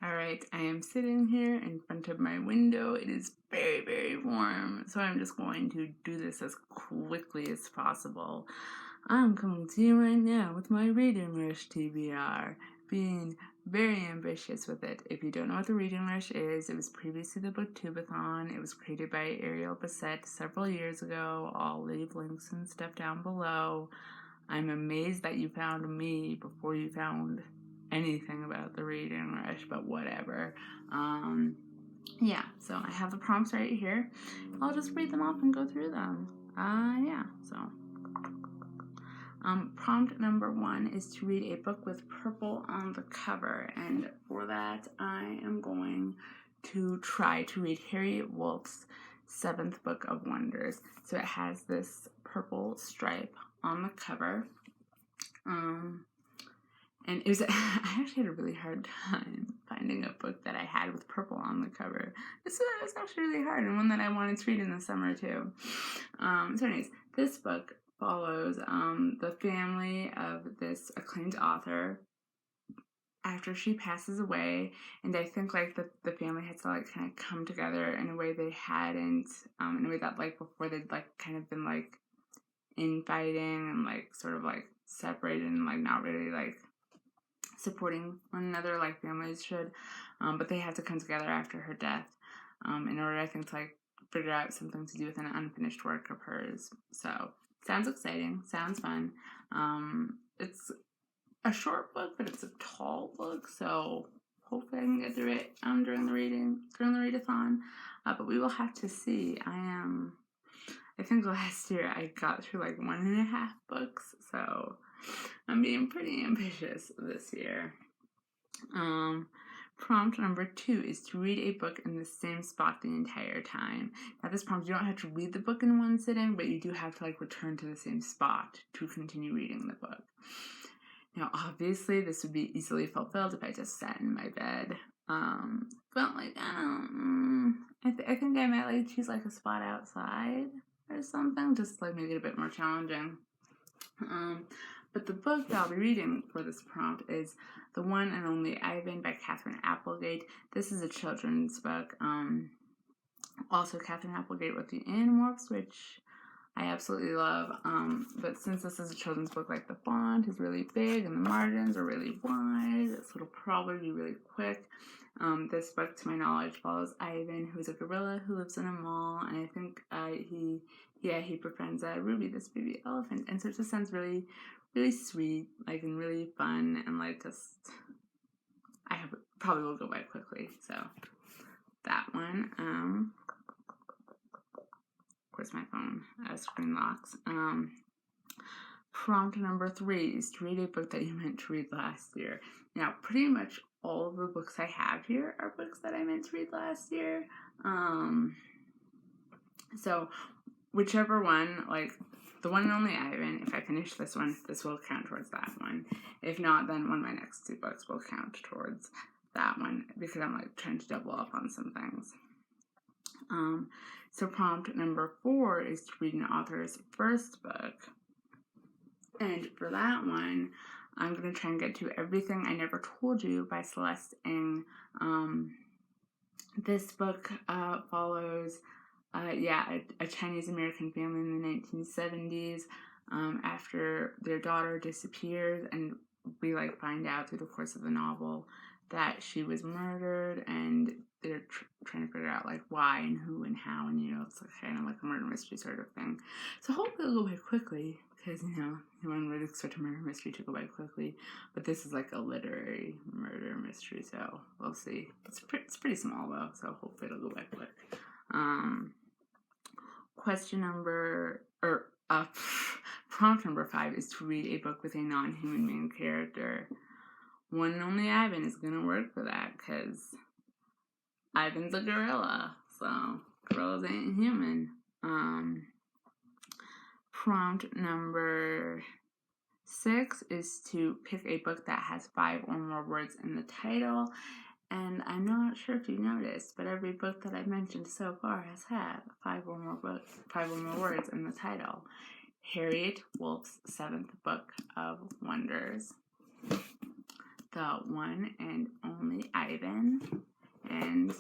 Alright, I am sitting here in front of my window. It is very, very warm, so I'm just going to do this as quickly as possible. I'm coming to you right now with my Reading Rush TBR, being very ambitious with it. If you don't know what the Reading Rush is, it was previously the Booktubeathon. It was created by Ariel Bissett several years ago. I'll leave links and stuff down below. I'm amazed that you found me before you found anything about the Reading Rush, but whatever. Yeah, so I have the prompts right here. I'll just read them off and go through them. Prompt number 1 is to read a book with purple on the cover, and for that I am going to try to read Harriet Wolf's 7th Book of Wonders. So it has this purple stripe on the cover. And it was, I actually had a really hard time finding a book that I had with purple on the cover. This was actually really hard, and one that I wanted to read in the summer too. So anyways, this book follows the family of this acclaimed author after she passes away, and I think like the family had to like kind of come together in a way they hadn't, in a way that like before they'd like kind of been like infighting and like sort of like separated and like not really like supporting one another like families should, but they had to come together after her death in order, I think, to like figure out something to do with an unfinished work of hers. So sounds exciting, sounds fun. It's a short book, but it's a tall book, so hopefully I can get through it during the readathon. But we will have to see. I think last year I got through like 1.5 books, so I'm being pretty ambitious this year. Prompt number 2 is to read a book in the same spot the entire time. Now this prompt, you don't have to read the book in one sitting, but you do have to like return to the same spot to continue reading the book. Now obviously this would be easily fulfilled if I just sat in my bed. But like, I think I might like choose like a spot outside or something, just like make it a bit more challenging. But the book that I'll be reading for this prompt is The One and Only Ivan by Catherine Applegate. This is a children's book. Also, Catherine Applegate wrote the Animorphs, which I absolutely love. But since this is a children's book, like the font is really big and the margins are really wide, so it'll probably be really quick. This book, to my knowledge, follows Ivan, who's a gorilla who lives in a mall, and I think he befriends Ruby, this baby elephant, and so it just sounds really, really sweet, like, and really fun, and like probably will go by quickly. So that one. Of course, my phone screen locks. Prompt number 3 is to read a book that you meant to read last year. Now, pretty much all of the books I have here are books that I meant to read last year. So whichever one, like The One and Only Ivan, if I finish this one, this will count towards that one. If not, then one of my next 2 books will count towards that one, because I'm like trying to double up on some things. So prompt number 4 is to read an author's first book. And for that one, I'm going to try and get to Everything I Never Told You by Celeste Ng. This book follows a Chinese-American family in the 1970s after their daughter disappears, and we like find out through the course of the novel that she was murdered, and they're trying to figure out like why and who and how, and it's like, kind of like a murder mystery sort of thing. So hopefully it'll go by quickly, because one would expect a murder mystery to go by quickly, but this is like a literary murder mystery, so we'll see. It's pretty small though, so hopefully it'll go by quick. Prompt number 5 is to read a book with a non-human main character. One and Only Ivan is gonna work for that, because Ivan's a gorilla, so gorillas ain't human. Prompt number 6 is to pick a book that has 5 or more words in the title. And I'm not sure if you noticed, but every book that I've mentioned so far has had 5 or more words in the title. Harriet Wolf's 7th Book of Wonders. The One and Only Ivan, and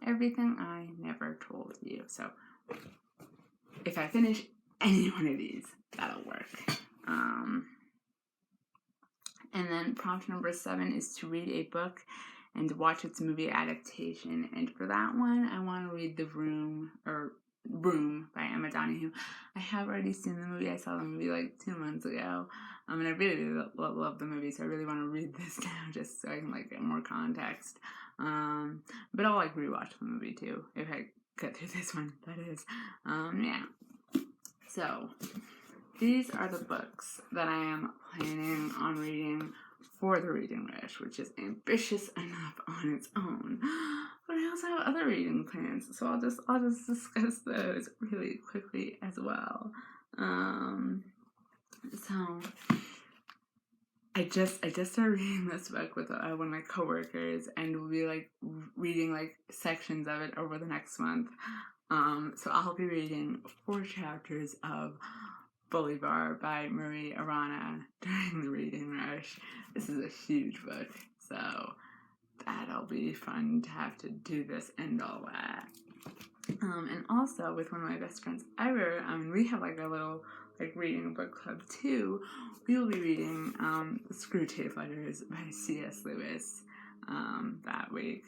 Everything I Never Told You. So if I finish any one of these, that'll work. And then prompt number 7 is to read a book and watch its movie adaptation. And for that one, I want to read The Room by Emma Donoghue. I have already seen the movie. I saw the movie like 2 months ago. And I really love the movie, so I really want to read this now just so I can like get more context. But I'll like rewatch the movie too if I get through this one, that is. Yeah. So these are the books that I am planning on reading for the reading rush, which is ambitious enough on its own. But I also have other reading plans, so I'll just discuss those really quickly as well. So I just started reading this book with one of my coworkers, and we'll be like reading like sections of it over the next month. So I'll be reading 4 chapters of Bolivar by Marie Arana during the reading rush. This is a huge book, so that'll be fun to have to do this and all that. And also with one of my best friends ever, we have like a little like reading book club too. We will be reading Screwtape Letters by C.S. Lewis that week.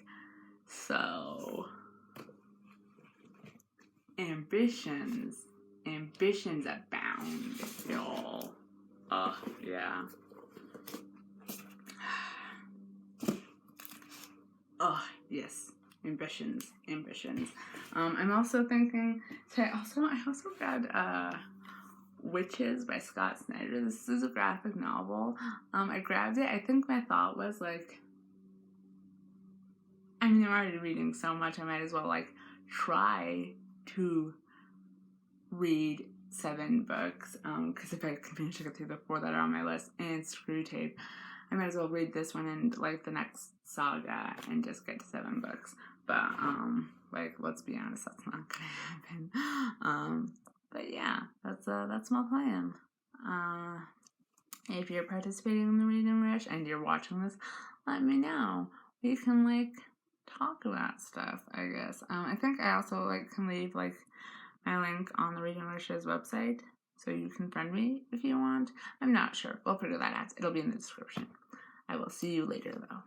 So ambitions abound, y'all. Yeah. Yes. Ambitions. I'm also thinking. So I also grabbed Witches by Scott Snyder. This is a graphic novel. I grabbed it. I think my thought was like, I'm already reading so much. I might as well like try to read 7 books, because if I can finish to get through the 4 that are on my list and Screwtape, I might as well read this one and like the next saga and just get to 7 books. But like, let's be honest, that's not gonna happen. But yeah, that's my plan. If you're participating in the reading rush and you're watching this, let me know. We can like talk about stuff, I guess. I think I also like can leave like my link on the Reading Rush's website, so you can friend me if you want. I'm not sure. We'll figure that out. It'll be in the description. I will see you later, though.